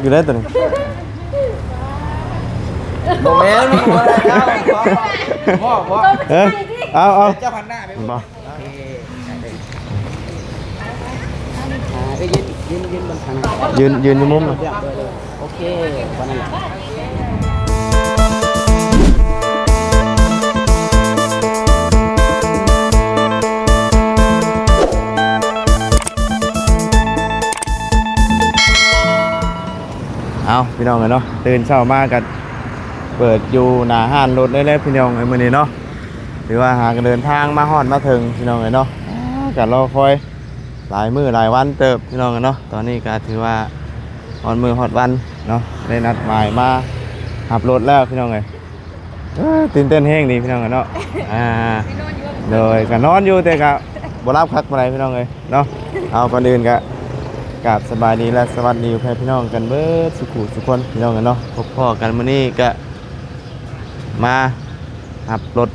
อยู่ได้ตัวนี้ โมเมนต์มีอะไรแล้วพ่อเอา เจ้าพันหน้าไปบ่ยืนบนทาง ยืนอยู่มุมน่ะ โอเควันนั้นเอาพี่น้องเนาะตื่นเช้ามากันเปิดอยู่หน้าห้านรถได้แล้วพี่น้องไอ้มื้อนี้เนาะหรือว่าหากันเดินทางมาฮอดมาถึงพี่น้องเนาะกันรอคอยหลายมื้อหลายวันเติบพี่น้องเนาะตอนนี้ก็ถือว่าฮอดมื้อฮอดวันเนาะได้นัดหมายมาขับรถแล้วพี่น้องตื่นเต้นแห้งดีพี่น้องเนาะเลยก็นอนอยู่แต่ก็บ่รับคักบ่ได้พี่น้องเนาะเอาก่อนอื่นก็กราบสบายดีและสวัสดีเพื่อนพี่น้องกันเบิดสุขุทุกคนพี่น้องกันเนาะพบพ่อกันมื้อนี้ก็มาขับรถ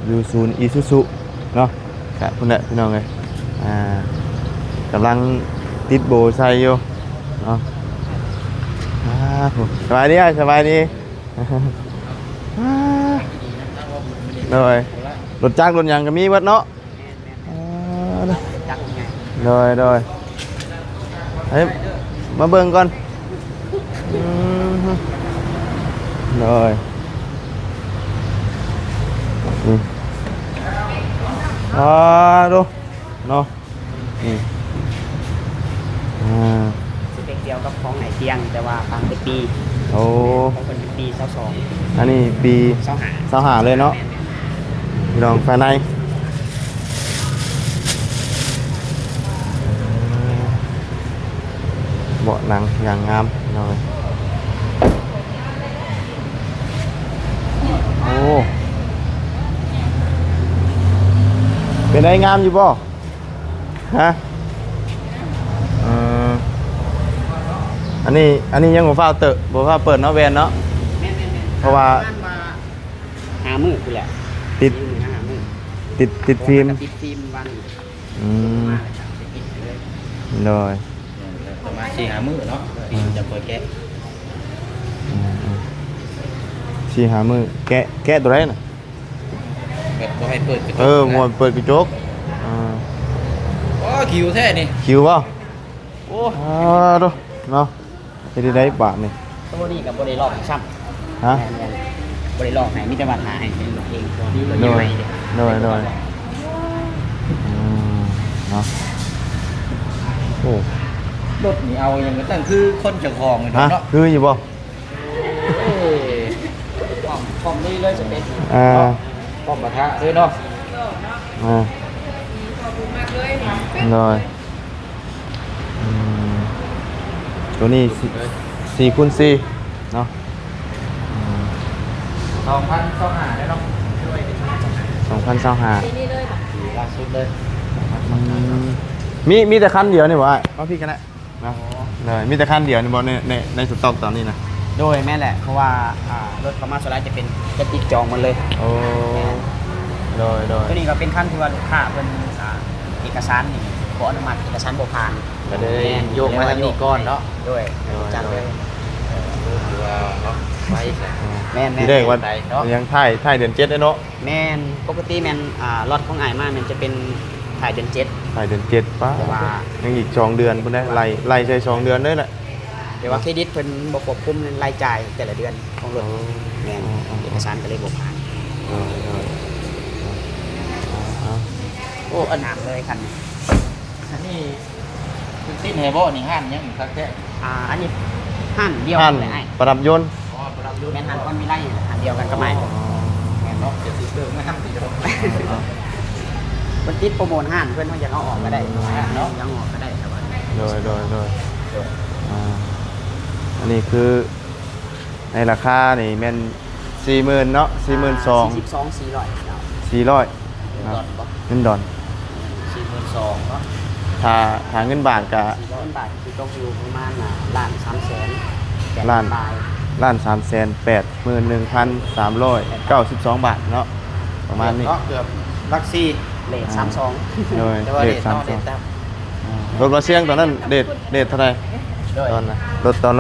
อยู่ศูนย์อีซูซุเนาะกะพุ่นแหละพี่น้องกำลังติดโบใส่อยู่เนาะสบายดีสบายดีเลยรถจักรรถยังก็มีวัดเนาะเลยเฮ้ยมาเบิ่งก่อนเลยดูเนาะสเปคเดียวกับของไหนเตียงแต่ว่าฟังเป็นปีโอ้ของเป็นปี22อันนี้ปี25เลยเนาะพี่น้องภายในเบาะหนังอย่างงามเลยโอ้เป็นไงงามอยู่ป่ะฮะอันนี้ยังบ่ฟ้าเตอะบ่ฟ้าเปิดเนาะแวนเนาะเพราะว่าหามือคือแหละติดฟิล์มวันเลยประมาณ4 5 มื้อเนาะจะเปิดแกะ4 5 มื้อแกะตัวไหนน่ะบ่ให้เปิดกระจกมวนเปิดกระจกคิวแท้นี่คิวป่ะโอ้ดูเนาะจะได้บาทนี่ตัวนี้กับบริลอกซ้ำฮะบริลอกไหนมีแต่บาดหายเป็นเองตัวนี้เลยยังไงโดยเนาะโอ้รถนี่เอาอย่างก็ตั้งคือคนเจ้าของเลยเนาะคืออยู่ป่ะคอมนี่เลยจะเป็นคอมปะทะเลยเนาะrồiตัวนี้4 คูณ 4เนาะ2,025ได้เนาะ2,025ล่าสุดเลยมีแต่คันเดียวนี่บ่ว่าพี่กันแหละนะเลยมีแต่คันเดียวนี่บ่ในสต็อกตอนนี้นะโดยแม่แหละเพราะว่ารถคอมมาโซล่าจะเป็นจะติดจองมันเลยโอ้โดยตัวนี้ก็เป็นขั้นที่ว่าลูกค้าเป็นเอกสารนี่ขออนุมัติเอกสารบ่ผ่านก็เลยโยกมาทางนี้ก่อนเนาะด้วยจัดเลยไว้แม่นที่แรกว่ายังถ่ายเดือน7ได้เนาะแม่นปกติแม่นรถของอ้ายมามันจะเป็นถ่ายเดือน7ถ่ายเดือน7ป่ะยังอีก2 เดือนพุ่นได้ไล่ใช้2 เดือนด้วยแหละแต่ว่าเครดิตเพิ่นบ่ควบคุมรายจ่ายแต่ละเดือนของรถแม่นเอกสารก็เลยบ่ผ่านโอ้อันหนามเลยคันอันนี้คือติดเฮโบนี่ห้านยังคักแท้อันนี้ห้านเดียวกันเลยประดับยนต์แม่นห้านก้อนมีไล่ห้านเดียวกันก็ไม่แม่นเนาะจะติดเติมไม่ห้ามติดเนาะมันติดโปรโมทห้านเพื่อนเขาอยากเอาออกก็ได้เนาะยังออกก็ได้แต่ว่าโดยอันนี้คือในราคานี่แม่น40,000เนาะ42,400เงินดอน42,000เนาะถ้าเงินบาทก็เงินบาทคือตกอยู่ประมาณ1,300,000ล้าน381,392 บาทเนาะประมาณนี้เกือบลักซี่เลท32โดยเลท32รถมาเชียงตอนนั้นเดทเท่าไหร่ ด้วย ตอนน่ะรถตอน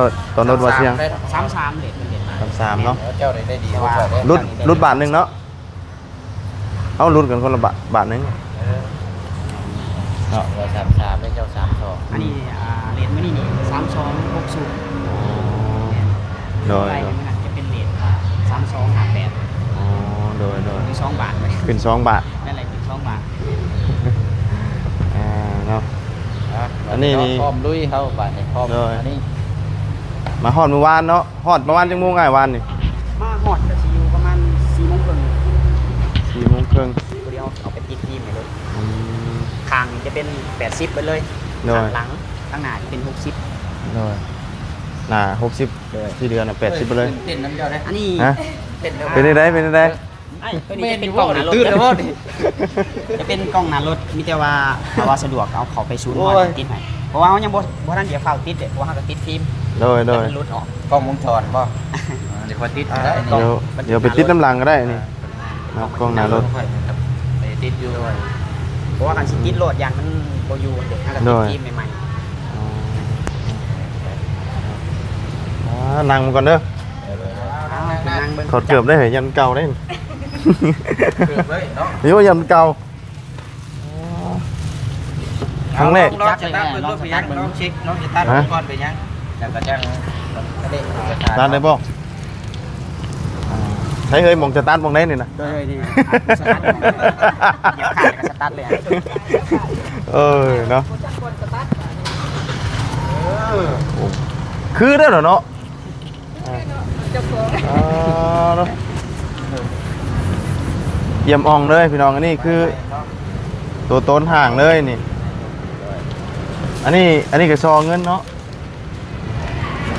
รถบ่เสียง 33เด็ดเป็นเด็ดมา 33เนาะ เจ้าได้ดี แต่ว่า รุดบาทหนึงเนาะเอารุดกันคนละบาทหนึง เนาะ33ได้เจ้า32 อันนี้เรทมื้อนี้นี่3260 โดย ไปมันอาจจะเป็นเรท3258 อ๋อโดย คือ2บาทไป ขึ้น2บาท นั่นแหละคือ2บาท เนาะ อันนี้นี่ พร้อมลุยเฮาบาดนี้พร้อม เลย อันนี้ มาฮอดเมื่อวานเนาะฮอดประมาณจังโมงไงวานนี่ มาฮอดก็สิอยู่ประมาณ4:30 4:30น ตัวเดียวเอาไปติดทีมไปเลย อืม ทางนี่จะเป็น80ไปเลย โดย ข้างหลังข้างหน้าจะเป็น60 โดยน่ะ60ที่เดือนน่ะ80ไปเลย เต้นน้ำเจ้าได้ อันนี้ ฮะ เต้น เป็นได้เป็นได้ ไอ้ตัวนี้จะเป็นกล้องหน้ารถ ตื่นแล้วบ่ดิ จะเป็นกล้องหน้ารถมีแต่ว่าเอาว่าสะดวกเอาเขาไปศูนย์ โอ้ หอย ติดให้เพราะว่าเขายังบ่ทันเดี๋ยวเฝ้าติดเด้เพราะว่าเขาก็ติดฟิล์ม โดย แต่มันหลุดออก กล้องวงจรบ่เดี๋ยวพอติดได้นี่ เดี๋ยวไปติดน้ำหลังก็ได้นี่นะกล้องหน้ารถ ไปติดอยู่ เพราะว่าการสิติดโหลดยางมันบ่อยู่เด็กเขาก็ติดฟิล์มใหม่ นั่งมาก่อนเด้อ ๆนั่งเบิ่ง ถอดเกือบได้เหรอยันเก่าได้ เกือบเลยเนาะ นี่ว่ายันเก่าครั้งแรก ลองจะตั้งเบิ่งรถไปยังลองเช็คลองจะตั้งรถก่อนไปยังแล้วก็จังก็ได้ ตาได้บ่ใช้เฮ้ยมองจะตันมองได้นี่นะ โดยนี่สตาร์ทเหยียบขาดก็สตาร์ทเลยอะ เนาะคือได้เหรอเนาะเนาะเยี่ยมอ่องเลยพี่น้องอันนี้คือตัวต้นห่างเลยนี่อันนี้ก็ซองเงินเนาะ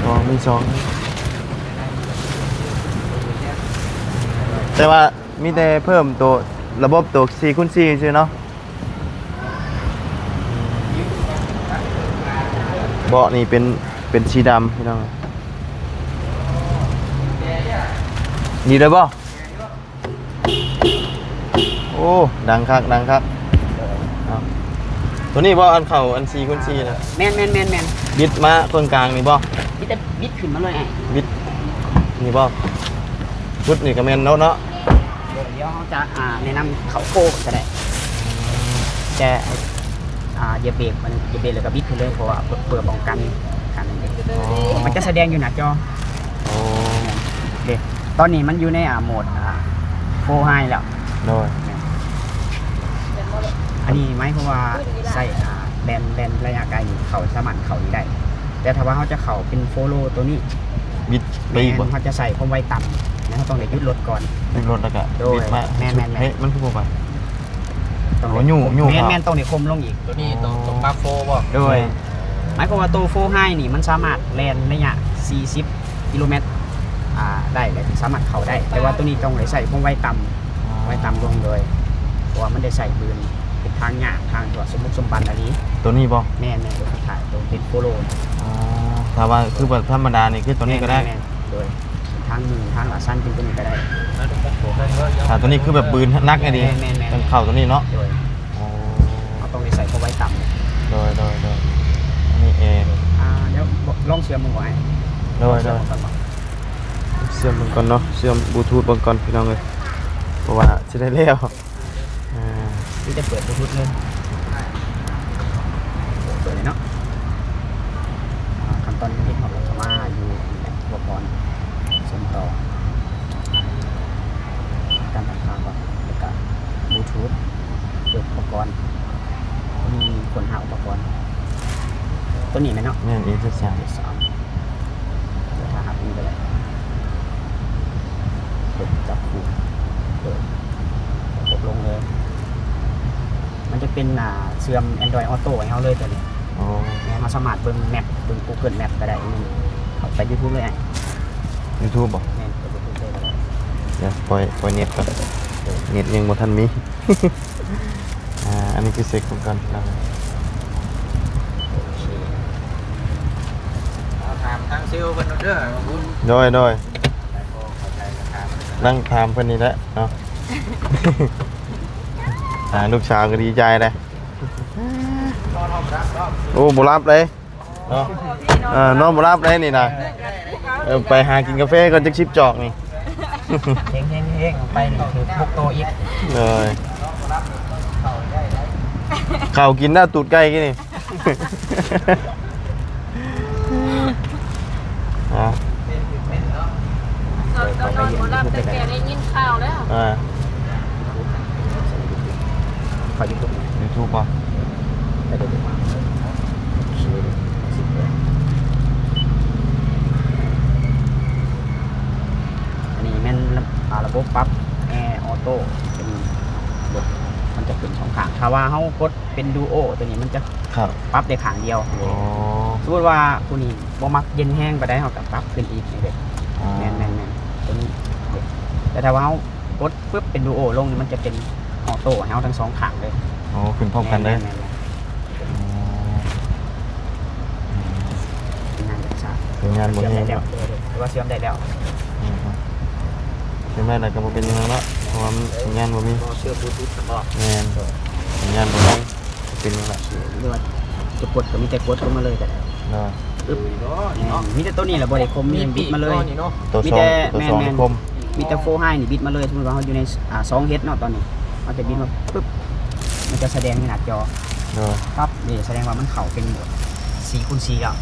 ซองมีซองแต่ว่ามีแต่เพิ่มตัวระบบตัว4x4ใช่เนาะเบาะนี่เป็นสีดำพี่น้องนี่ได้บ่โอ้ดังคักเอาตัวนี้บ่อันเข่าอัน4x4นะ แม่นบิดมาเพิ่งกลางนี่บ่ นี่แต่บิดขึ้นมาเลยไอ้ บิดนี่บ่ชุดนี่ก็แม่นเนาะ เดี๋ยวเขาจะแนะนำเขาโค้ก็ได้แต่เหยียบเบรกมันเหยียบเบรกแล้วก็บิดขึ้นเลยเพราะว่าเปิดป้องกันมันจะแสดงอยู่หน้าจอ โอ้ เด็ตอนนี้มันอยู่ในโหมดโฟร์ไฮแล้ว โดย อันนี้ไหมเพราะว่าใส่แบนระยะไกลนี่เขาสามารถเขานี้ได้ แต่ถ้าว่าเขาจะเขาเป็นโฟโลตัวนี้ บิดไปอีกบ่ เขาจะใส่ความไวต่ำแล้วเขาต้องเด็ยุดรถก่อน บิดรถแล้วก็ โดย บิดมา แม่น เฮ้ยมันคือบ่ไป ต้อง โอ้ยู่ แม่นต้องเด็คมลงอีก ตัวนี้ต้องปากโฟบ่ โดยหมายความว่าตัวโฟร์ไฮนี่มันสามารถแลนระยะ40 กิโลเมตรได้เลยสามารถเขาได้ แต่ว่าตัวนี้ต้องใส่ความไวต่ำไวต่ำลงเลยเพราะว่ามันได้ใส่ปืนเป็นทางหยาบทางตัวสมบุกสมบันอะไรนี้ ตัวนี้บ่ แม่ตัวสุดท้ายตัวเป็นโฟโล อ๋อถ้าว่าคือแบบธรรมดานี่คือตัวนี้ก็ได้ แม่โดยทางมือทางหลังสั้นเป็นตัวนี้ก็ได้ ถ้าตัวนี้คือแบบปืนนักไอ้ดี แม่น ต้องเข้าตัวนี้เนาะ โดย อ๋อ เอาต้องใส่ความไวต่ำ โดยอันนี้เอง เดี๋ยวลองเชื่อมมึงไว้ โดยเชื่อมมันก่อนเนาะเชื่อมบลูทูธมันก่อนพี่น้องเลยเพราะว่าจะได้เลี้ยว ที่จะเปิดบลูทูธเลยเปิดเลยเนาะขั้นตอนที่ของเราจะมาอยู่แบบอุปกรณ์ส่วนต่อการตัดทางก่อนแล้วก็บลูทูธเปิดอุปกรณ์มีคนหาอุปกรณ์ตัวนี้ไหมเนาะ นี่นเอเจสาม เดี๋ยวถ้าหาตัวนี้ก็ได้เปิดจับคู่เปิดกดลงเลย มันจะเป็นเชื่อม Android Auto ให้เขาเลยตัวนี้ อ๋อ เราสามารถเบิ่งแมปเบิ่ง Google Map ก็ได้นี่เข้าไป YouTube เลยไอ้ YouTube บ่ แม่นเปิด YouTube เลยก็ได้ เดี๋ยวปล่อยเน็ตก่อนเน็ตยังบ่ทันมี อันนี้คือเซ็กก่อนพี่น้อง ถามทางเซลล์เพิ่นเด้อคุณ โดย เข้าใจราคา นั่งถามเพิ่นนี่แหละเนาะ ลูกสาวก็ดีใจเลย รอรับ โอ้บ่รับเลย เนาะนอนบ่รับได้นี่นะไปหากินกาแฟก่อนจักชิปจอกนี่ เฮงไปนี่คือพวกโตอีก เลยข้าวกินได้ตูดไก่กี่นี่อ่ะ ตอนนอนหมอลำแต่แกได้ยินข่าวแล้ว ขอยูทูบ YouTube ป่ะ ไปดูอันนี้แม่นระบบปรับแอร์ออโต้เป็นระบบมันจะเป็น2ข้างถ้าว่าเฮากดเป็นดูโอตัวนี้มันจะ ครับ ปรับได้ข้างเดียว อ๋อ สมมติว่าผู้นี้บ่มักเย็นแห้งไปได้เขากับปรับขึ้นอีกนี่เด็กแม่นตัวนี้เด็กแต่ถ้าว่าเขากดปุ๊บเป็นดูโอลงนี่มันจะเป็นออโต้ให้เขาทั้ง2ข้างเลย อ๋อขึ้นพร้อมกันได้ แม่นเป็นงานจากชาติ เป็นงานบ่ เชื่อม แห้ ได้ ง แล้วหรือว่าเชื่อมได้แล้ว เป็นได้แล้วก็บ่เป็นยังไงเนาะเพราะว่ามันสัญญาณบ่มี เชื่อมบลูทูธสำรอง แม่นสัญญาณบ่มีเป็นยังไง หรือว่าจะกดก็มีแต่กดเข้ามาเลยแต่ เนาะ ปึ๊บมีแต่ตัวนี้แหละบ่ได้คมมีบิดมาเลย ตัว มี สอ แต่ งตัว แม่ สอง น นี่คม มีแต่โฟร์ไฮนี่บิดมาเลยสมมติว่าเขาอยู่ใน2เฮดเนาะตอนนี้เขาจะบิดมาปึ๊บมันจะแสดงในหน้าจอ เนาะ ปั๊บนี่แสดงว่ามันเข่าเป็นโหมด4x4แล้ว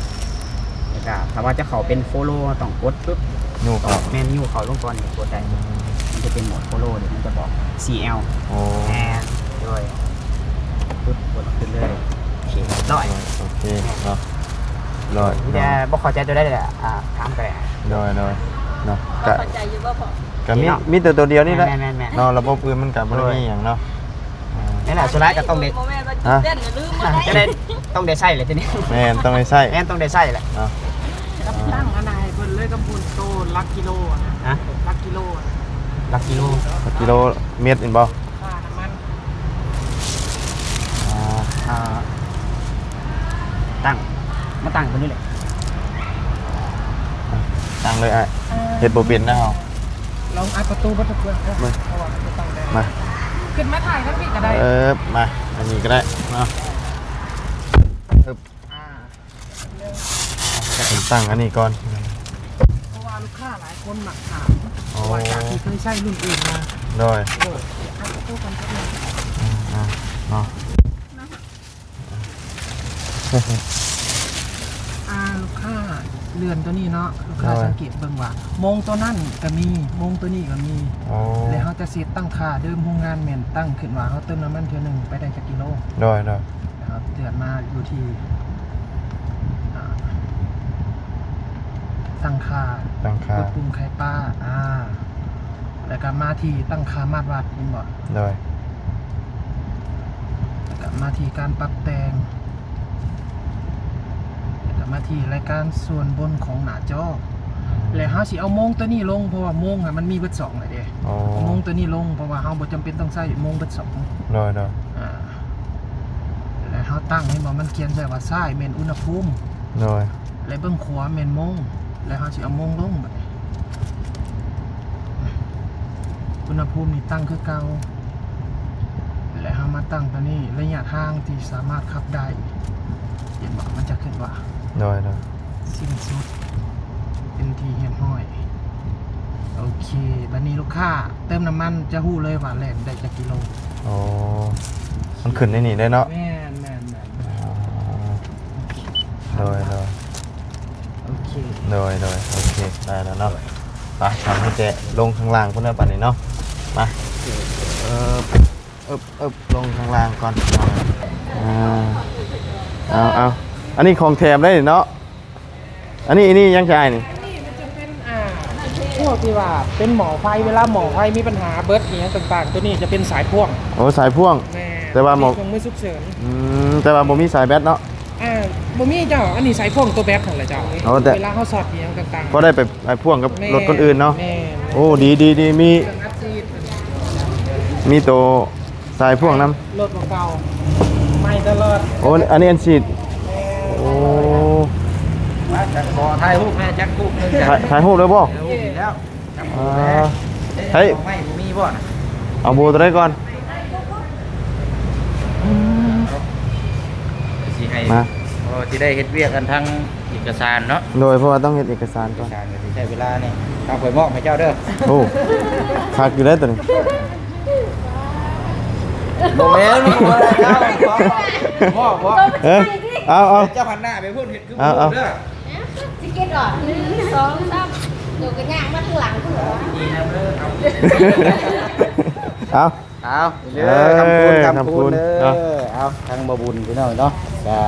แล้วก็ถ้าว่าจะเข่าเป็นโฟโล่ต้องกดปึ๊บ นูค ต่ รั อบ แมนยูเข่าลงก่อนนี่กดได้มันจะเป็นโหมดโฟโล่เดี๋ยวมันจะบอก CL โอ้ แอนด้วยปึ๊บกดขึ้นเลยโอเคร้อย โอเคเนาะร้อย ที่จะบอกเข้าใจตัวได้เลยถามกันเลย ร้อยเนาะ เข้าใจอยู่ว่าพอ ก็มีแต่ตัวเดียวนี่แหละ แม่น เนาะระบบอื่นมันก็บ่ได้มีหยังเนาะ นี่แหละสุดท้ายก็ต้องเด็ด โมแม่ว่าเต้นอย่าลืมมา จะได้ต้องได้ใส่เลยทีนี้ แม่นต้องให้ใช้ แม่นต้องได้ใส่แหละ เนาะ ตั้งอะไรเพิ่นเลยกำพูนโตลักกิโลอะนะ ฮะ ลักกิโลอะ หลักกิโล กิโลเมตรอีกบ่ ค่าน้ำมัน ตั้งมาตั้งตัวนี้เลย ตั้งเลยอ่ะเฮ็ดบ่เป็นนะเฮา ลองอัดประตูบัตรเพื่อนครับ มา เพราะว่ามันจะตั้งได้ มา ขึ้นมาถ่ายทั้งพี่ก็ได้ มาอันนี้ก็ได้เนาะ อ่า ผมตั้งอันนี้ก่อน เพราะว่าลูกค้าหลายคนหมักถามเพราะว่าจากที่เคยใช้รุ่นอื่นมา โดย โอ้อัดประตูกันก็ได้ เนาะ ลูกค้าเรือนตัวนี้เนาะลูกค้าสังเกตเบิ่งว่าโมงตัวนั่นก็มีโมงตัวนี้ก็มี โอ้ แล้วเขาจะเซตตั้งค่าเดิมโรงงานแม่นตั้งขึ้นว่าเขาเติมน้ำมันเท่านึงไปได้จักกิโล โดย นะครับเดือนมาอยู่ที่ตั้งค่า ตั้งค่าก ดปุ่มไข่ป้าแล้วก็มาที่ตั้งค่ามาตรวัดเห็นบ่ โดย แล้วก็มาที่การปรับแต่งแล้วก็มาที่รายการส่วนบนของหน้าจอแล้วเฮาสิเอาโมงตัวนี้ลงเพราะว่าโมงอะมันมีเบิด2เลยเด้ โอ้ เอาโมงตัวนี้ลงเพราะว่าเฮาบ่จำเป็นต้องใช้โมงเบิด2 โดย แล้วเฮาตั้งให้บ่มันเขียนไว้ว่าซ้ายแม่นอุณหภูมิ โดย แล้วเบื้องขวาแม่นโมงแล้วเขาสิเอาโมงลงบัดนี้อุณหภูมินี่ตั้งคือเก่าแล้วเขามาตั้งตัวนี้ระยะทางที่สามารถขับได้เห็นบอกมันจะขึ้นว่า โดย สิ้นสุดเป็นทีเฮียนห้อยโอเคบัดนี้ลูกค้าเติมน้ำมันจะหู้เลยว่าแล่นได้จักกิโล โอ้มันขึ้นในนี่ได้เนาะ แม่น โดย โอเค โดยโอเคได้แล้วเนาะไปทำให้แกลงข้างล่างพุ่นน่ะบัดนี้เนาะมาลงข้างล่างก่อนเอาอันนี้ของแถมได้เนาะอันนี้ยังใช่นี่ นี่มันจะเป็นพวกที่ว่าเป็นหมอไฟเวลาหมอไฟมีปัญหาเบิร์ดอย่างต่างๆ ตัวนี้จะเป็นสายพ่วง โอ้สายพ่วง แม่ แต่ว่าหมอ คงไม่สุกเสริญ แต่ว่าบ่มีสายแบตเนาะ บ่มีเจ้าอันนี้สายพ่วงตัวแบตของเลยเจ้า เอาแต่ เวลาเขาสอดอย่างต่างๆ ก็ได้ไปพ่วงกับ แม่ รถคนอื่นเนาะ แม่ โอ้ดีมี เครื่องอัดซีด มีตัวสายพ่วงน้ รถเก่าๆไม่ตลอด ำโอ้อันนี้อันฉีดโอ้ มาจากบ่อถ่ายรูปแม่จักรูปนึงจ้ะ ถ่ายรูปเลยบ่ ถ่ายรูปอีกแล้วจักรูปแม่ เฮ้ย ไม่มีบ่น่ะ เอาโบตัวได้ก่อน สิให้ มา บ พอที่ได้เฮ็ดเวียกกันทั้งเอกสารเนาะ โดยเพราะว่าต้องเฮ็ดเอกสาร เอก ก่อน สารก็สิใช้เวลานี่เอาไปมอบให้เจ้าเด้อ โอ้คักอยู่ได้อตัวนี้ บ่แม่นบ่ได้เจ้าบ่บ่ เออเอา เจ้าหันหน้าไปพูดเฮ็ดคือ เอา บ่เด้อ สิเก็ตหรอ1 2 3เดี๋ยวก็ย่างมาข้างหลังพุ่นเหรอ นี่นะเด้อเอา เอา เอาเด้อคำคูณคำคูณเด้ เนาะ อเอาทางบ่บุญพี่น้องเนาะก็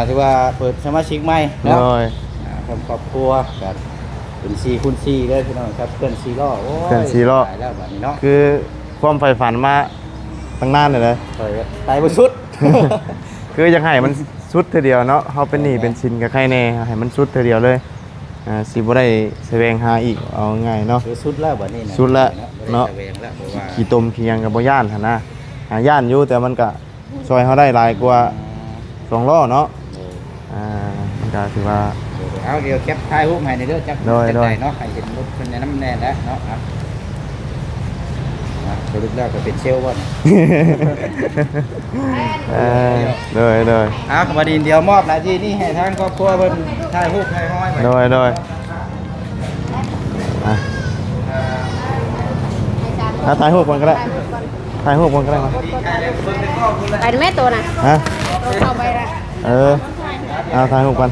ถือว่าเปิดสมาชิกใหม่ โด เนาะ ย ครอบครัวกับเป็น4คูณ4เด้อพี่น้องครับเพื่อน4ล้อโอ้ย เพื่อน4ล้อ ตายแล้วบัดนี้เนาะ คือความใฝ่ฝันมาตั้งนานเลย ตายบ่สุด คืออยากให้มันสุดเทีเดียวเนาะเฮาเป็นหนี้เป็นสินกับใครแน่ให้มันสุดเทีเดียวเลยสิบ่ได้แสวงหาอีกเอาง่ายเนาะ คือสุดแล้วบัดนี้นะ สุดแล้ว เนาะ เนาะ บ่ได้ตะเวงแล้วเพราะว่า ขี้ตมขี้หยังก็บ่ย่านหั่นนะย่านอยู่แต่มันก็ช่วยเฮาได้หลายกว่า2ล้อเนาะมันก็ถือว่า เอาเดี๋ยวแคปถ่ายรูปให้ในเด้อจัก โดย จัก โดย ได้เนาะให้เห็นรถเพิ่นแนะนำแน่แล้วเนาะครับสรุปแล้วก็เป็นเซลล์บ่เนี่ย โดย บัดนี้เดี๋ยวมอบหน้าที่นี่ให้ทางครอบครัวเพิ่นถ่ายรูปให้ห้อยไว้ โดยถ่ายรูปก่อนก็ได้ถ่ายรูปก่อนก็ได้มา ไปแม่ตัวน่ะ ฮะ ตัวเข้าไปละ เอาถ่ายรูปก่อน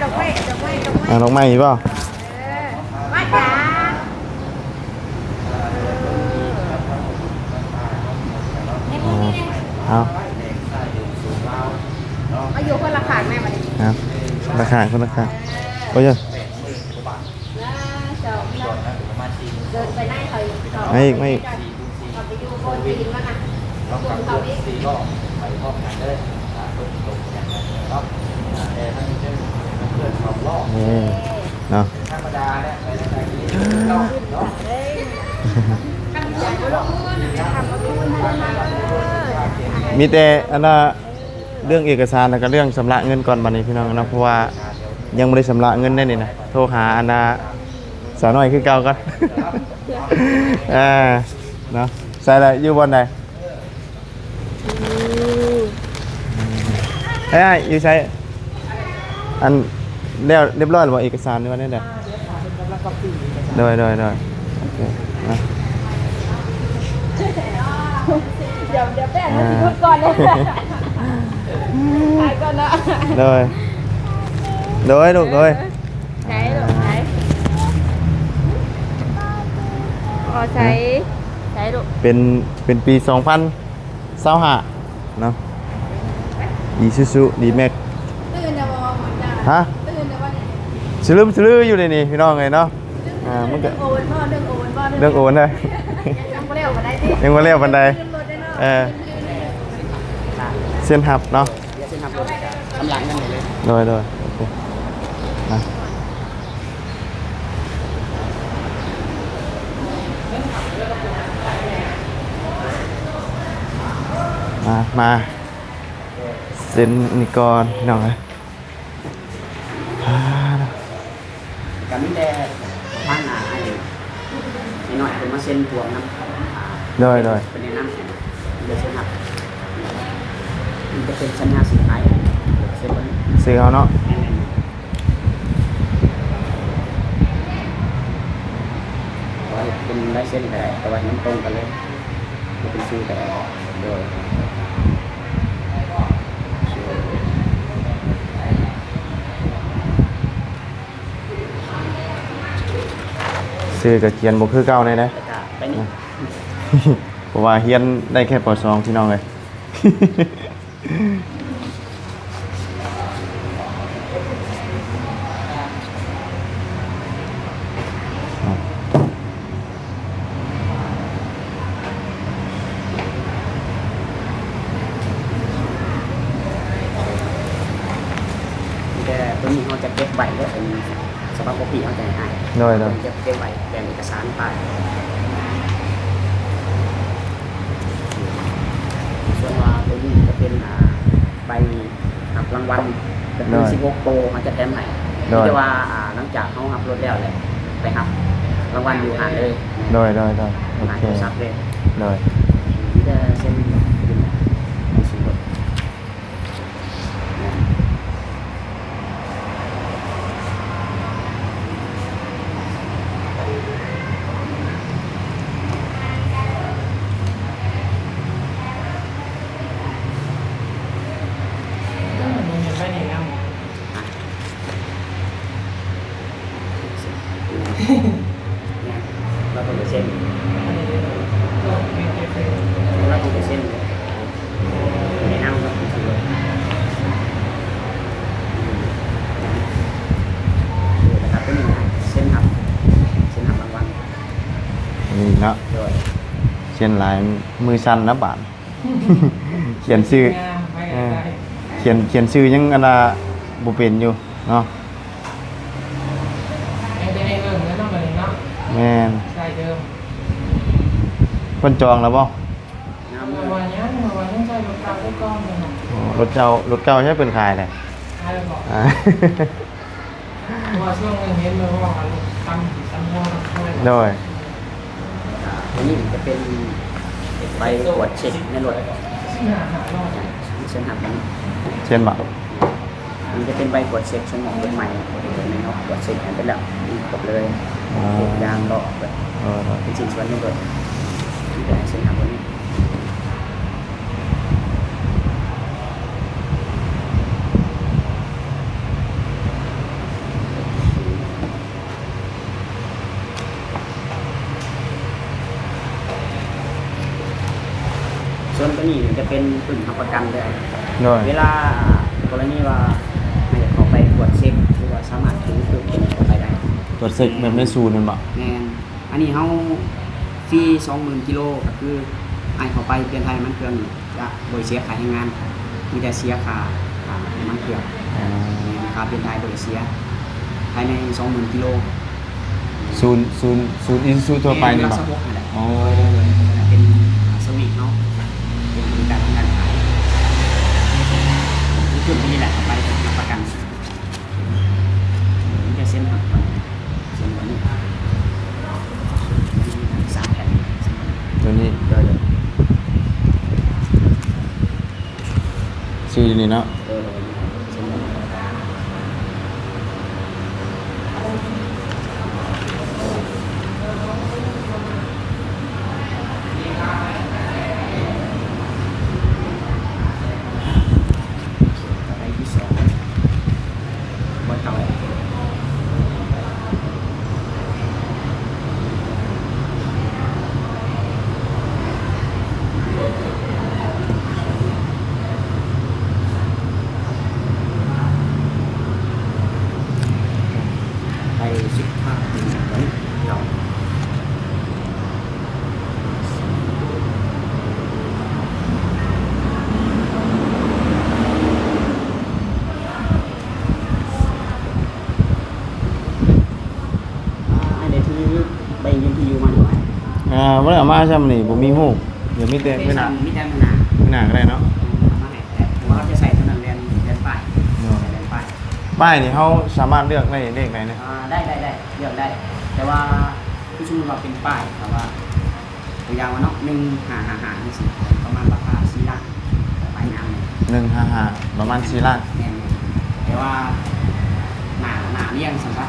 ดอกไม้ ลงไม้อีกเปล่า มาจ้า เอา เอาอยู่คนละขางแม่มาดิ ครับราคาคนราคาโอ้ย เดินไปได้เขา ไม่อีก เขาไปดูโบนตีนมันนะเขาดิ 4ล้อไปพร้อมกันเด้อตรงอย่างนั้นเนาะแต่ทั้งนี้เพื่อน2ล้อ นี่เนาะ ธรรมดาเนี่ยไปได้เนาะ มีแต่อันน่ะเรื่องเอกสารแล้วก็เรื่องชำระเงินก่อนบัดนี้พี่น้องนะเพราะว่ายังไม่ได้ชำระเงินได้นี่นะโทรหาอันน่ะสาวน้อยคือเก่าก่อน เนาะใส่อะไรอยู่บนไหนเฮ้ยอยู่ใช้อันเรียบร้อยหรือเปล่าเอกสารนี่ว่าได้ไหนโดยโอเคนะ เดี๋ยวแป้งมาสิพูดก่อนเลยถ่ายก่อนนะ โดยลูกโดย ใช้หรอใช้อ๋อใช้ลูก เป็นปี 2025เนาะIsuzu D-Max ตื่นจะบอกเหมือนกัน ฮะ ตื่นจะว่าเนี่ย สลืออยู่ในนี่พี่น้องไงเนาะมันก็ โอนบ่เรื่องโอนบ่ เรื่องโอนเลย ยังไม่เร็วมาได้ดิ ยังมาเรียกบันได ขึ้นรถได้เนาะ เส้นหับเนาะ เดี๋ยวเส้นทำรถกำลังนั่นเลย โดยโอเคมาเส้นนี่ก่อนพี่น้องเลย กับมิแต่ทางให้หน่อยเป็นมาเซ็นทวงน้ำ โดย เป็นแนะนำเดี๋ยวเซ็นหักมันจะเป็นสัญญาสุดท้ายเซ็นวัน ซื้อเอาเนาะ ไว้เป็นลายเส้นแต่แต่ว่ามันตรงกันเลยมันเป็นชื่อแต่โดย ซื้อกับเขียนบ่คือเก่าเลยนะ แล้วก็ไปนี่ เพราะว่าเฮียนได้แค่ป .2 พี่น้องเลย แต่ตัวนี้เขาจะเก็บใบไว้เป็นสภาพปกติเขาจะให้ โดย เก็บใบแบ่งเอกสารไปส่วนว่าตัวนี้จะเป็นใบหับรางวัลจะเป็น16โปรเขาจะแถมให้ที่จะว่าหลังจากเขาหับรถแล้วเลยไปหับรางวัลอยู่หาเลย โดยโอ หา เค โทรศัพท์เลย โดย นี่จะเส้น เขียนลายมือสั่นนะบาด เขียนชื่อเขียนชื่อยังอันน่ะบ่เป็นอยู่เนาะ ได้เอิ่มแล้วเนาะบัดนี้เนาะ แม่น ใช่เดิม เพิ่นจองแล้วบ่ งาม เมื่อวานยังใช้รถเก่าได้ก้อนหนึงน่ะ อ๋อรถเก่าใช้เพิ่นขายแหละ ให้บอก อ่า เพราะว่าช่วงหนึงเห็นเลยว่าตำหัวด้วย โดย ตัวนี้จะเป็นใบตรวจเช็คในรถ หา เช่นหักนี้ เช่นบ่ มันจะเป็นใบตรวจเช็คสมองรถใหม่ในเนาะตรวจเช็คไปแล้วครบเลย อ๋อ ปลูกยางเลาะแบบ เป็นสิ่งส่วนหนึ่งเลยที่จะให้เส้นทางตัวนี้ส่วนตัวนี้จะเป็นปึ่งทำประกันเลย โดย เวลากรณีว่าไม่อยากเขาไปตรวจเช็คหรือว่าสามารถถือตัวเก็บไปได้ ตรวจสึกแบบในศูนย์นั่นบ่ แน่นอันนี้เขาฟรี 20,000 กิโลก็คือไอเขาไปเปลี่ยนไทยมันเครื่องจะบริเสียขายให้งานมีแต่เสียค่ามันเครื่อง อ๋อ ค่าเปลี่ยนไทยบริเสียภายใน 20,000 กิโล ศูนย์อินซูทั่วไปนี่บ่ สะบกนั่นแหละ อ๋อ เป็นสวิตเนาะเป็นบริการทางการขายที่จุดนี้แหละเอาไปรับประกันนี่จะเส้นหักก่อนเส้นวันนี้3 แผ่น ตัวนี้ เดี๋ยว ชื่อนี่เนาะ เส้นวันนี้ไปที่2บนเก่าไป15 ปีวันนี้เก่า อันนี้คือใบยืนที่อยู่มาหน่อย บ่ได้เอามาซ้ำนี่บ่มีฮู้เดี๋ยวมีแต่ไม่น่า มีแต่ขนาด ไม่น่าก็ได้เนาะ มาให้แต่ว่าเราจะใส่เท่านั้นเรียนป้ายใส่เรียนป้าย ป้ายนี่เฮาสามารถเลือกได้เลขไหนเนี่ย ได้เลือกได้ แต่ว่าผู้ชุมนุมเราเป็นป้ายแต่ว่าตัวอย่างว่าเนาะ1 5 5 5นี่สิประมาณราคา4 ล้านป้ายน้ำเนี่ย 155ประมาณ4ล้าน แน่นๆแต่ว่าหนาเลี้ยงสัมผัส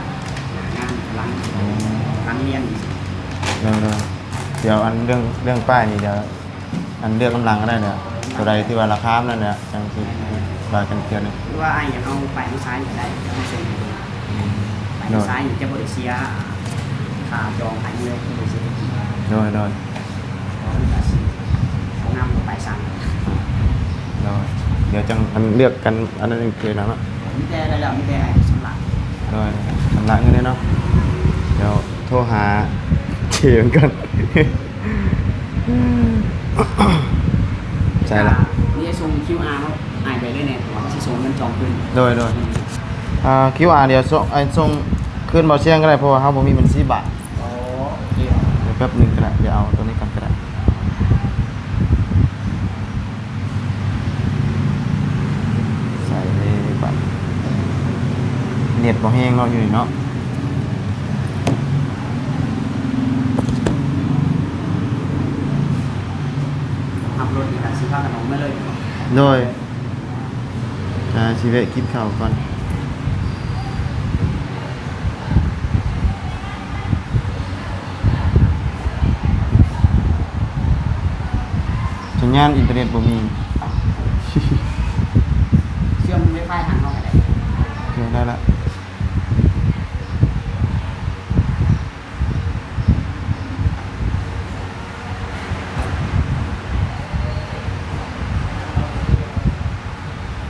หนางานหลังเลี้ยงนี่สิ เดี๋ยวอันเรื่องป้ายนี่เดี๋ยวอันเลือกกำลังก็ได้เดี๋ยวตัวใดที่ว่าราคามันนั่นเนี่ยจังสิว่ากันเทื่อนึง หรือว่าไอ้อย่างเอาไปทางซ้ายก็ได้เอาส่งไปดูไปทางซ้ายนี่จะบริเซียค่าจองภายในเลยบริเซียได้กี่ โดย นำไปสั่ง เดี๋ยวจังอันเลือกกันอันนั้นอีกทีนะเนาะ มิแต่ได้แล้วมิแต่สำหรับ โดยชำระเงินเลยเนาะเดี๋ยวโทรหาเขียนกัน ใช่ละ นี่ส่ง QR เนาะอ่านไปเลยเนี่ยว่าสิส่งเงินจองขึ้น โดยQR เดี๋ยวส่งคืนเบาเชียงก็ได้เพราะว่าเขาบ่มีบัญชีบาท อ๋อ เดี๋ยวแป๊บหนึงก็ได้เดี๋ยวเอาตัวนี้กันก็ได้ใส่เลยบัตรเน็ตบ่แห้งเนาะอยู่นี่เนาะ ขับรถนี่ค่ะสิพากันออกมาเลย โดยชีวิตกินข้าวก่อนสัญญาณอินเทอร์เน็ตบ่มี เชื่อมไวไฟหางนอกอะไร โอเคได้ละ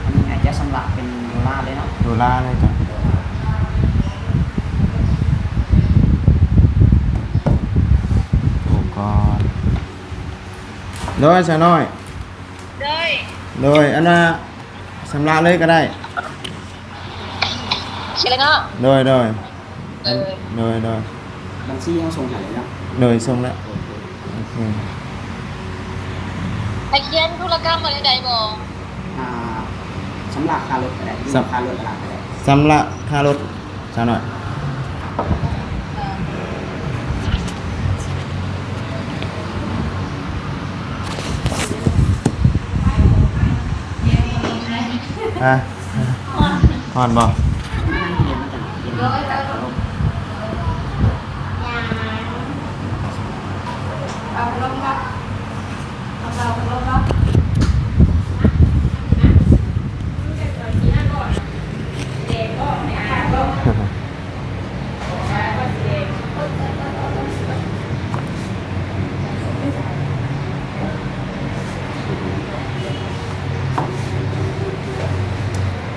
อันนี้อาจจะสำหรับเป็นดอลลาร์เลยเนาะ ดูล่าเลยจ้ะอุปกรณ์ โดยซะน้อย เลย โดยอันว่าสำระเลยก็ได้ ใช่แล้วเนาะ โดย เออ บัญชีเขาส่งให้แล้ว โดยส่งแล้วโอเค ไอเขียนธุรกรรมอะไรใดบ่ สำหรับค่ารถก็ได้ค่ารถอะไรก็ได้ สำระค่ารถซะหน่อยอ่ะฮอนบ่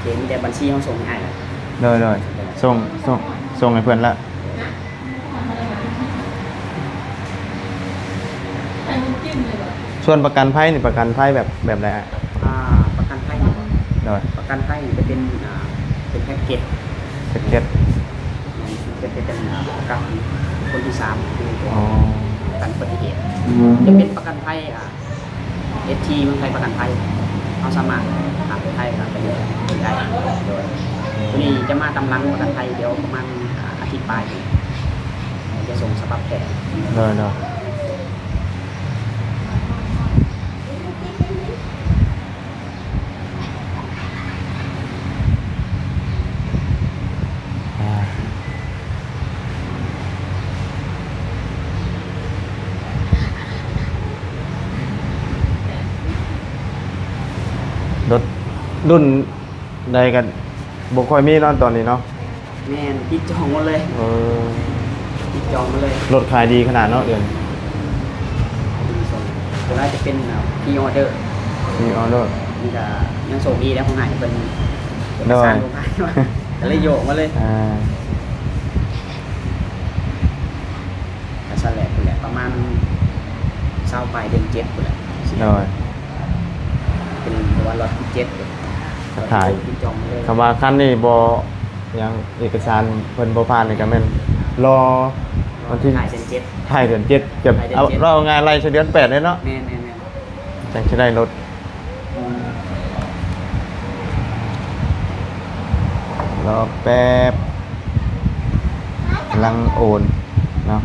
เขียนแต่บัญชีเขาส่งให้แล้ว โดยส่งให้เพื่อนละส่วนประกันภัยนี่ประกันภัยแบบไหนอ่ะ ประกันภัยนี่ โดย ประกันภัยนี่จะเป็นเป็นแพ็กเกจ สเก็ต จะเป็นประกันคนที่3คือตัว อ๋อ ประกันอุบัติเหตุจะเป็นประกันภัยST เมืองไทยประกันภัยเขาสามารถหาประกันภัยไปได้โดยตัวนี้จะมาตำลังประกันภัยเดี๋ยวประมาณอาทิตย์ปลายจะส่งสภาพแผล โดยอ่ารถรุ่นใดกันบ่ค่อยมีเนาะตอนนี้เนาะ แม่นติดจองหมดเลย ติดจองมาเลย รถขายดีขนาดเนาะเดือน ตัวแรกจะเป็นพีออเดอร์ มีออเดอร์ นี่ก็ยังส่งดีแล้วของไหนเป็น ได้ สร้างโรงงานมาก็เลยโยกมาเลย แต่สแลบแหละประมาณ20ปลายเดือน7พุ่นแหละ โดย เป็นตัวรถที่7เลย ขาย ติดจองมาเลย คำว่าคันนี้บ่ยังเอกสารเพิ่นบ่ผ่านนี่ก็แม่นรอวันที่ ถ่ายเดือน7 ถ่ายเดือน7จะ ถ่ายเดือน เอา 7 เรางานไล่เดือน8เลยเนาะ แม่น จังสิได้รถรอแป๊บกำลังโอนเนาะ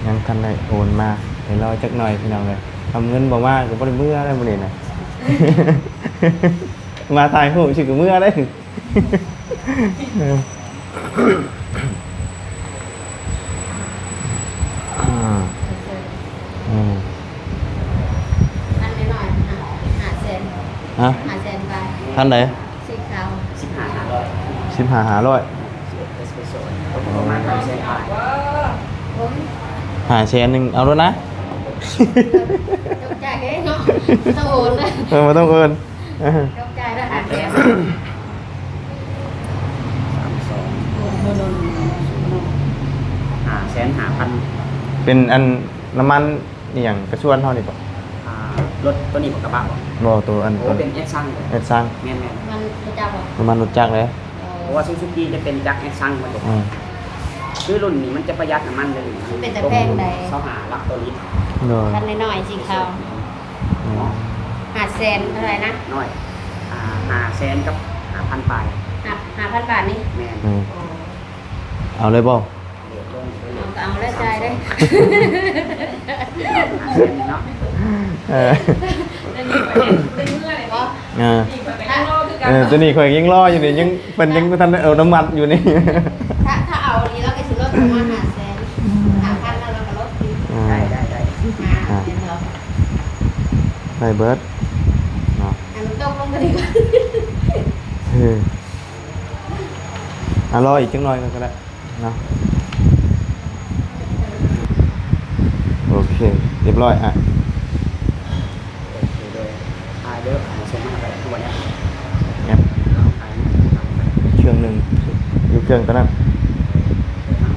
ยังทันได้โอนมาเดี๋ยวรอจักหน่อยพี่น้องเลยทำเงินบอกว่าก็บ่ได้เมื่ออะไรบ่ได้น่ะ มาถ่ายรูปสิก็เมื่อได้ อันนี้หน่อยหาเซน ฮะ หาเซนไป ท่านไหน สีขาว 15,500 15,500 เอสเปรสโซ่ประมาณ300,000ปลาย ผม หาแสนหนึงเอาแล้วนะ ตกใจเฮ้ยเนาะต้องโอนนะ มาต้องเอิน ตกใจแล้วหาแสน 5,500,000 เป็นอันน้ำมันอหย่างกระชวนเท่านี้ป่ะ รถตัวนี้ของกระบะบ่ บ่ตัวอัน โอ้ ตัว เป็นเอสซัง เอ็ดซัง แม่น มันประจับหรอ น้ำมันรถจักรเลย ๆเพราะว่าซูซูกิจะเป็นจักรเอสซังมันจะ อืม คือรุ่นนี้มันจะประหยัดน้ำมันเลย มันเป็นแต่แพงใด เขาหาลักตัวลิตร โดย คันน้อยๆสีขาว อืม หาเซนเท่าไหร่นะ น้อย500,000กับ5,000ปลาย 5,000 บาทนี่ แม่น อืมเอาเลยบ่ เดี๋ยวลงไปเล เอา ย ก็เอาแล้วใจได้ 500,000เนาะ เออ เพราะ ตัวนี้ข่อยยังรออยู่นี่ยังเป็นยังบ่ทันได้เอาน้ำมันอยู่นี่ ถ้าเอาดีแล้วก็สิลดประมาณ500,000 5,000แล้วเราก็ลดอีก ได้ 5เซนเนาะ ได้เบิร์ดเนาะ อันมันตกลงมาดีกว่า รออีกจังหน่อยก็ได้เนาะโอเคเรียบร้อยอ่ะ เด้อมาส่งมาแบบตัวเนี้ย งั้นเครื่องหนึ่งอยู่เครื่องตอนนั้น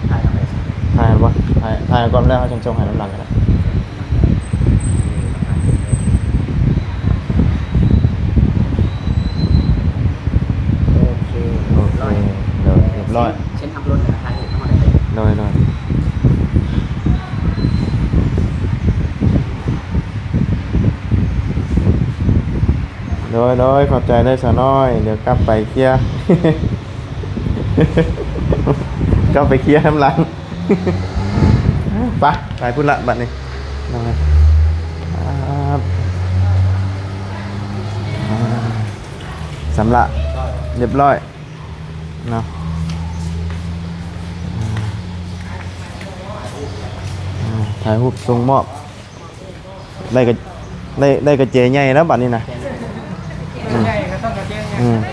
ถ่ายอะไร ถ่ายปะถ่ายก่อนแล้วเขาจังจงหายน้ำหลังกันนะโอเค โอเคเรียบร้อย เช่นทำรถถ่ายรูปทั้งหมดเลย โดยขอบใจได้สะน้อยเดี๋ยวกลับไปเคลียร์ กลับไปเคลียร์น้ำหลัง ไปพูดละบัดนี้น้องเลยสำละเรียบร้อยเนาะถ่ายรูปทรงมอบได้กระเจใหญ่แล้วบัดนี้นะ ใหญ่ก็ต้องกระเจียงไง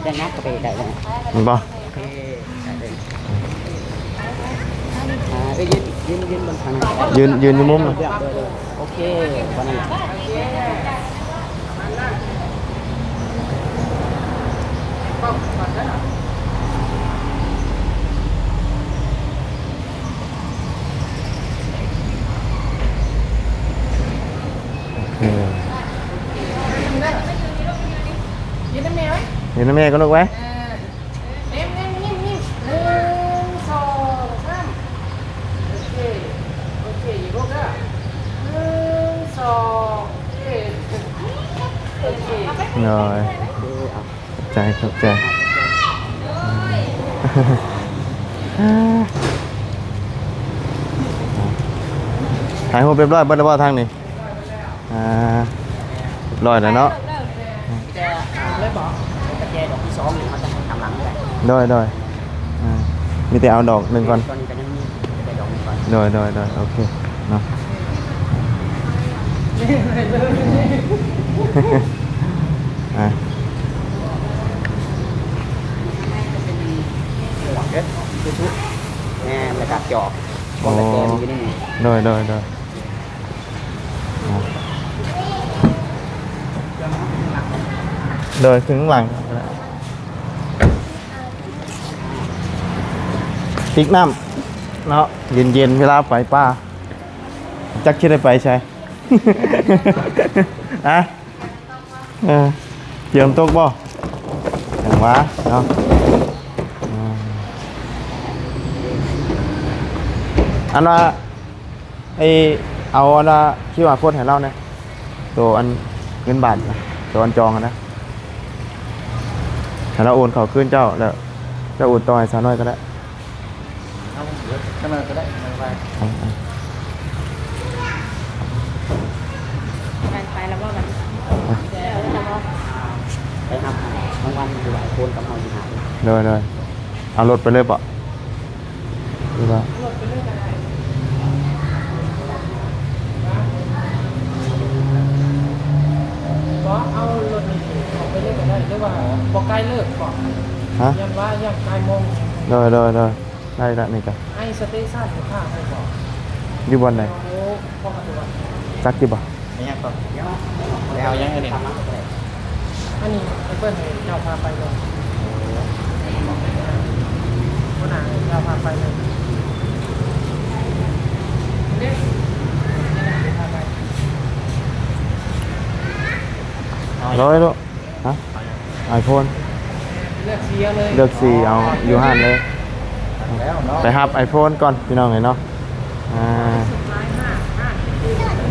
แจ้งนัดก็ไปได้เลย มันบ่ โอเคได้เลยยืนบนทาง ยืนอยู่มุมน่ะ โอเควันนั้น ยืนได้ไหมวะ เห็นแม่ก็ลูกไว้ เอ็มนิ่ม1 2 3โอเคอยู่ลูกอ่ะ1 2โอเค หน่อยขอบใจถ่ายรูปเรียบร้อยเบิดแล้วบ่ทางนี้เรียบร้อยแล้วเนาะ จะเลยบอกกระเจดอกที่2นี่เขาจะทำหลังได้ โดยมีแต่เอาดอกหนึ่งก่อน ตอนนี้ก็ยังมีกระเจดอกนึงก่อน โดยโอเคเนาะอ่ะ หัวเด็ดคือชุดแง่ระดับจอกบอลกระเจมันอยู่นี่ โดยโดยถึงหลังพริกน้ำเนาะเย็นเวลาไปป้าจักคิดได้ไปใช่ อะเตรียมตกบ่อย่างวะเนาะอันว่าเอาอันว่าคิดว่าโคตรให้เราเนี่ยตัวอันเงินบาทนะตัวอันจองนะถ้าเราโอนเขาขึ้นเจ้าแล้วเจ้าโอนต่อให้สาวน้อยก็ได้ ก็มาก็ได้ไม่ไป ไปแล้วว่ามัน ไปทำบางวันอยู่หลายคนกับเราอยู่หา โดยเอารถไปเลยปะหรือว่า ก็เอารถนี่ออกไปเล่นกันได้หรือว่าพอใกล้เลิกก่อน ฮะ ยันว่ายังใกล้โมง โดยได้ละนี่กัน ไอ้สเตชันหรือข้าให้บอก อยู่บนไหน โอ้พ่อมาตัว จักกี่บ่ ไม่ยากก็แล้วยังไงเนี่ย อันนี้ไอ้เปิ้ลให้เจ้าพาไปก่อนวันหน้าเจ้าพาไปเลยนี่พาไป ร้อยลูกฮะไอโฟน เลือกสีเอาเลย เลือกสีเอาอยู่ห้านเลย แล้วเนาะ ไปฮับไอโฟนก่อนพี่น้องเห็นเนาะ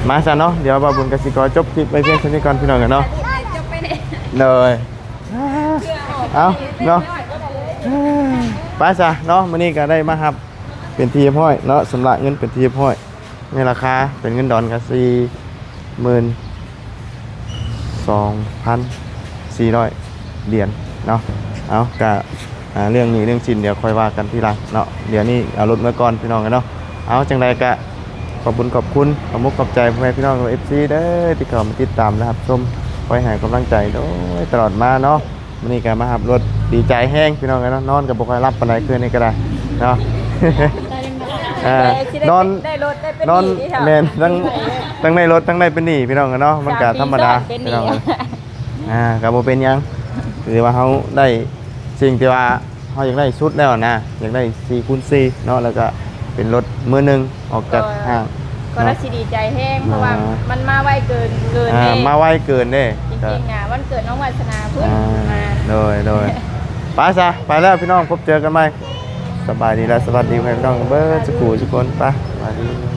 มาซะเนาะเดี๋ยวบาบุญกสิกรจบคลิปไปเพียงเท่านี้ก่อนพี่น้องกันเนาะ จะไปไหน เลยเอาเนาะไปซะเนาะมื้อนี้ก็ได้มาฮับเป็นทีห้อยเนาะสำหรับเงินเป็นทีห้อยในราคาเป็นเงินดอนก็42,400เหรียญเนาะเอากะเรื่องนี้เรื่องชินเดี๋ยวค่อยว่ากันทีหลังเนาะเดี๋ยวนี้เอารถมาก่อนพี่น้องกันเนาะเอาจังใดกะขอบคุณขอบใจพ่อแม่พี่น้องของ FC เด้อที่เข้ามาติดตามนะครับชมคอยให้กำลังใจโดยตลอดมาเนาะ มื้อนี้ก็มาขับรถดีใจแห้งพี่น้องเนาะนอนก็บ่ค่อยหลับปานใดคืนนี้ก็ได้เนาะ นอน ได้รถได้เป็น นอน หที่เถะ แม่นทั้งในรถทั้งในเป็นหนี้พี่น้องเนาะมันก็ธรรมดา 3 ปี พี่ ซ้ น้ อ อน ง เป็นหนี้ ก็บ่เป็นหยังถือว่าเฮาได้สิ่งที่ว่าเฮาอยากได้สุดแล้วนะอยากได้4x4เนาะแล้วก็เป็นรถมือหนึงออกจากห้าง ก็น่าสิดีใจแห้งเพราะว่ามันมาไวเกินเด้ มาไวเกินเด้ จริงๆนะวันเกิดน้องวาสนาเพิ่งมา โดยไปซะไปแล้วพี่น้องพบเจอกันใหม่สบายดีแล้วสวัสดีพี่น้องเบิร์ดสุขุสุคนไปสวัสดี